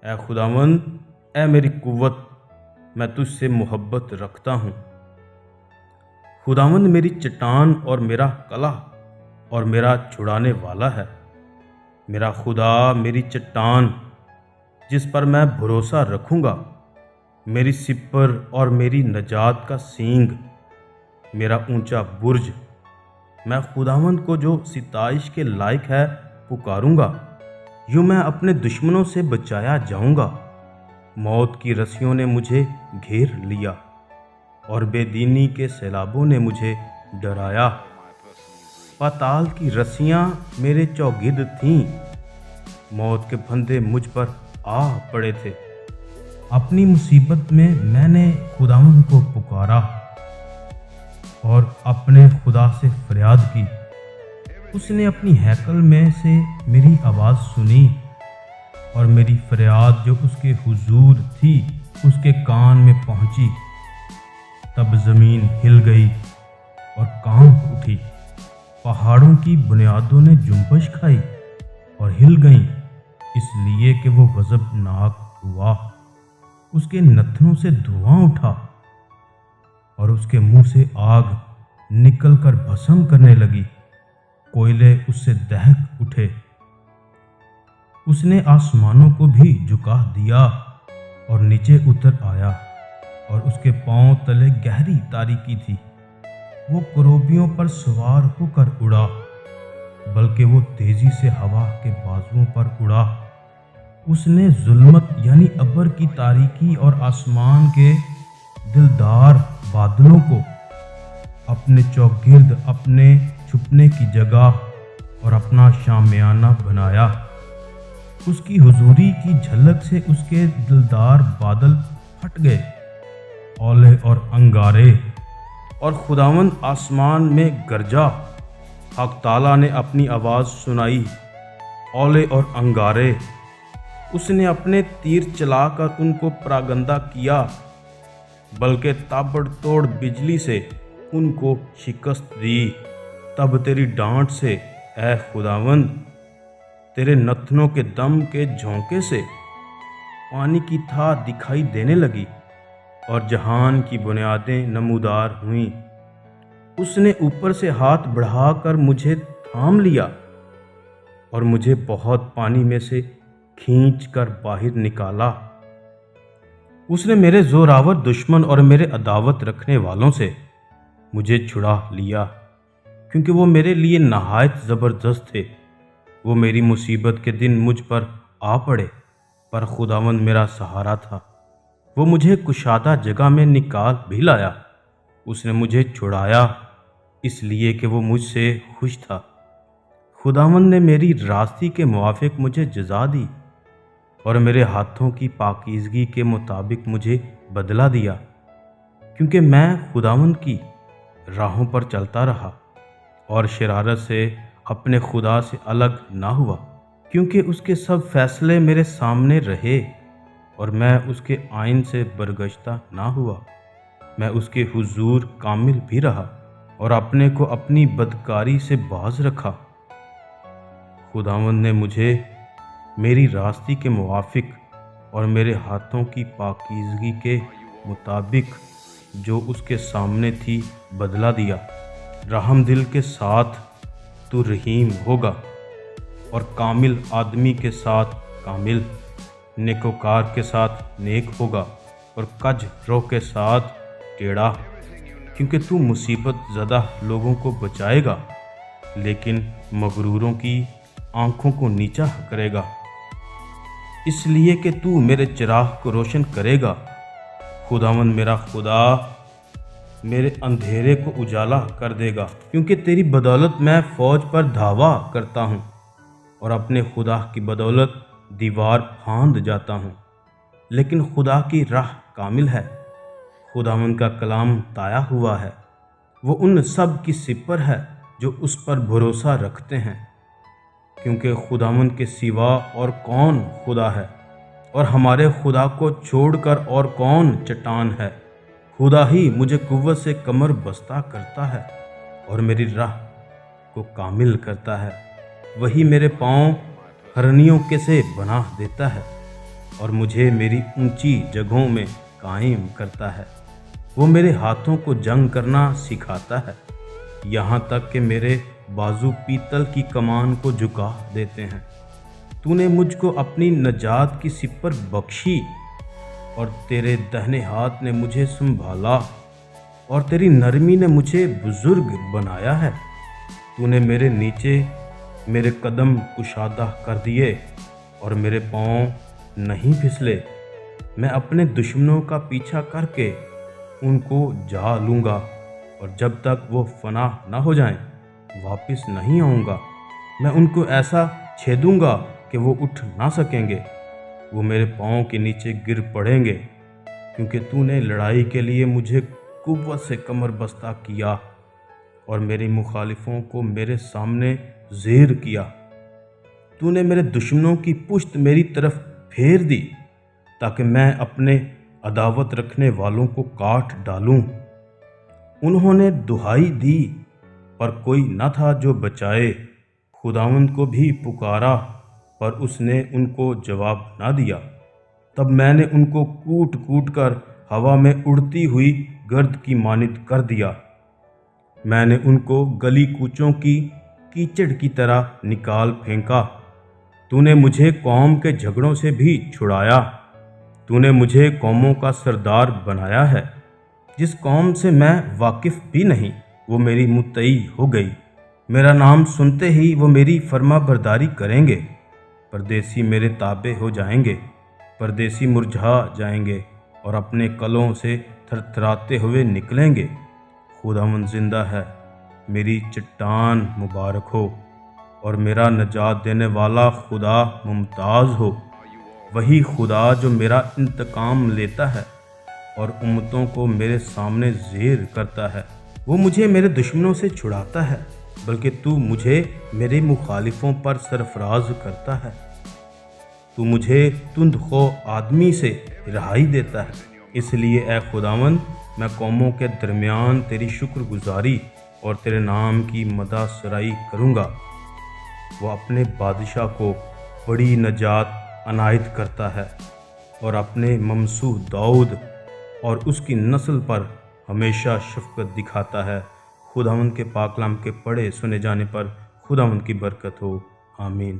اے خداوند، اے میری قوت، میں تجھ سے محبت رکھتا ہوں۔ خداوند میری چٹان اور میرا قلعہ اور میرا چھڑانے والا ہے۔ میرا خدا میری چٹان جس پر میں بھروسہ رکھوں گا، میری سپر اور میری نجات کا سینگ، میرا اونچا برج۔ میں خداوند کو جو ستائش کے لائق ہے پکاروں گا، یوں میں اپنے دشمنوں سے بچایا جاؤں گا۔ موت کی رسیوں نے مجھے گھیر لیا اور بے دینی کے سیلابوں نے مجھے ڈرایا۔ پاتال کی رسیاں میرے چوگرد تھیں، موت کے پھندے مجھ پر آ پڑے تھے۔ اپنی مصیبت میں نے خداوند کو پکارا اور اپنے خدا سے فریاد کی۔ اس نے اپنی ہیکل میں سے میری آواز سنی اور میری فریاد جو اس کے حضور تھی اس کے کان میں پہنچی۔ تب زمین ہل گئی اور کانپ اٹھی، پہاڑوں کی بنیادوں نے جنبش کھائی اور ہل گئیں، اس لیے کہ وہ غضبناک ہوا۔ اس کے نتنوں سے دھواں اٹھا اور اس کے منہ سے آگ نکل کر بھسم کرنے لگی، کوئلے اس سے دہک اٹھے۔ اس نے آسمانوں کو بھی جھکا دیا اور نیچے اتر آیا، اور اس کے پاؤں تلے گہری تاریکی تھی۔ وہ کروبیوں پر سوار ہو کر اڑا، بلکہ وہ تیزی سے ہوا کے بازوؤں پر اڑا۔ اس نے ظلمت یعنی ابر کی تاریکی اور آسمان کے دلدار بادلوں کو اپنے چوگرد اپنے چھپنے کی جگہ اور اپنا شامیانہ بنایا۔ اس کی حضوری کی جھلک سے اس کے دلدار بادل پھٹ گئے، اولے اور انگارے، اور خداوند آسمان میں گرجا۔ حق تعالیٰ نے اپنی آواز سنائی، اولے اور انگارے۔ اس نے اپنے تیر چلا کر ان کو پراگندہ کیا، بلکہ تابڑ توڑ بجلی سے ان کو شکست دی۔ تب تیری ڈانٹ سے اے خداوند، تیرے نتنوں کے دم کے جھونکے سے پانی کی تھا دکھائی دینے لگی اور جہان کی بنیادیں نمودار ہوئیں۔ اس نے اوپر سے ہاتھ بڑھا کر مجھے تھام لیا اور مجھے بہت پانی میں سے کھینچ کر باہر نکالا۔ اس نے میرے زوراور دشمن اور میرے عداوت رکھنے والوں سے مجھے چھڑا لیا، کیونکہ وہ میرے لیے نہایت زبردست تھے۔ وہ میری مصیبت کے دن مجھ پر آ پڑے، پر خداوند میرا سہارا تھا۔ وہ مجھے کشادہ جگہ میں نکال بھی لایا۔ اس نے مجھے چھڑایا اس لیے کہ وہ مجھ سے خوش تھا۔ خداوند نے میری راستی کے موافق مجھے جزا دی اور میرے ہاتھوں کی پاکیزگی کے مطابق مجھے بدلہ دیا، کیونکہ میں خداوند کی راہوں پر چلتا رہا اور شرارت سے اپنے خدا سے الگ نہ ہوا، کیونکہ اس کے سب فیصلے میرے سامنے رہے اور میں اس کے آئین سے برگشتہ نہ ہوا۔ میں اس کے حضور کامل بھی رہا اور اپنے کو اپنی بدکاری سے باز رکھا۔ خداوند نے مجھے میری راستی کے موافق اور میرے ہاتھوں کی پاکیزگی کے مطابق جو اس کے سامنے تھی بدلہ دیا۔ رحم دل کے ساتھ تو رحیم ہوگا اور کامل آدمی کے ساتھ کامل، نیکوکار کے ساتھ نیک ہوگا اور کج روح کے ساتھ ٹیڑھا، کیونکہ تو مصیبت زدہ لوگوں کو بچائے گا لیکن مغروروں کی آنکھوں کو نیچا کرے گا۔ اس لیے کہ تو میرے چراغ کو روشن کرے گا۔ خداوند میرا خدا میرے اندھیرے کو اجالا کر دے گا، کیونکہ تیری بدولت میں فوج پر دھاوا کرتا ہوں اور اپنے خدا کی بدولت دیوار پھاند جاتا ہوں۔ لیکن خدا کی راہ کامل ہے، خداوند کا کلام تایا ہوا ہے۔ وہ ان سب کی سپر ہے جو اس پر بھروسہ رکھتے ہیں، کیونکہ خداوند کے سوا اور کون خدا ہے، اور ہمارے خدا کو چھوڑ کر اور کون چٹان ہے۔ خدا ہی مجھے قوت سے کمر بستہ کرتا ہے اور میری راہ کو کامل کرتا ہے۔ وہی میرے پاؤں ہرنیوں کے سے بنا دیتا ہے اور مجھے میری اونچی جگہوں میں قائم کرتا ہے۔ وہ میرے ہاتھوں کو جنگ کرنا سکھاتا ہے، یہاں تک کہ میرے بازو پیتل کی کمان کو جھکا دیتے ہیں۔ تو نے مجھ کو اپنی نجات کی سپر بخشی، اور تیرے دہنے ہاتھ نے مجھے سنبھالا، اور تیری نرمی نے مجھے بزرگ بنایا ہے۔ تو نے میرے نیچے میرے قدم کشادہ کر دیے، اور میرے پاؤں نہیں پھسلے۔ میں اپنے دشمنوں کا پیچھا کر کے ان کو جا لوں گا، اور جب تک وہ فنا نہ ہو جائیں واپس نہیں آؤں گا۔ میں ان کو ایسا چھیدوں گا کہ وہ اٹھ نہ سکیں گے، وہ میرے پاؤں کے نیچے گر پڑیں گے، کیونکہ تو نے لڑائی کے لیے مجھے قوت سے کمر بستہ کیا، اور میری مخالفوں کو میرے سامنے زیر کیا۔ تو نے میرے دشمنوں کی پشت میری طرف پھیر دی، تاکہ میں اپنے عداوت رکھنے والوں کو کاٹ ڈالوں۔ انہوں نے دہائی دی، پر کوئی نہ تھا جو بچائے۔ خداوند کو بھی پکارا، پر اس نے ان کو جواب نہ دیا۔ تب میں نے ان کو کوٹ کوٹ کر ہوا میں اڑتی ہوئی گرد کی مانند کر دیا۔ میں نے ان کو گلی کوچوں کی کیچڑ کی طرح نکال پھینکا۔ تو نے مجھے قوم کے جھگڑوں سے بھی چھڑایا۔ تو نے مجھے قوموں کا سردار بنایا ہے۔ جس قوم سے میں واقف بھی نہیں، وہ میری مطیع ہو گئی۔ میرا نام سنتے ہی وہ میری فرما برداری کریں گے۔ پردیسی میرے تابع ہو جائیں گے، پردیسی مرجھا جائیں گے، اور اپنے قلعوں سے تھرتھراتے ہوئے نکلیں گے۔ خداوند زندہ ہے، میری چٹان مبارک ہو، اور میرا نجات دینے والا خدا ممتاز ہو۔ وہی خدا جو میرا انتقام لیتا ہے اور امتوں کو میرے سامنے زیر کرتا ہے۔ وہ مجھے میرے دشمنوں سے چھڑاتا ہے، بلکہ تو مجھے میرے مخالفوں پر سرفراز کرتا ہے۔ تو مجھے تند خو آدمی سے رہائی دیتا ہے۔ اس لیے اے خداوند، میں قوموں کے درمیان تیری شکر گزاری اور تیرے نام کی مدح سرائی کروں گا۔ وہ اپنے بادشاہ کو بڑی نجات عنایت کرتا ہے، اور اپنے ممسوح داؤد اور اس کی نسل پر ہمیشہ شفقت دکھاتا ہے۔ خداوند کے پاک کلام کے پڑھے سنے جانے پر خداوند کی برکت ہو، آمین۔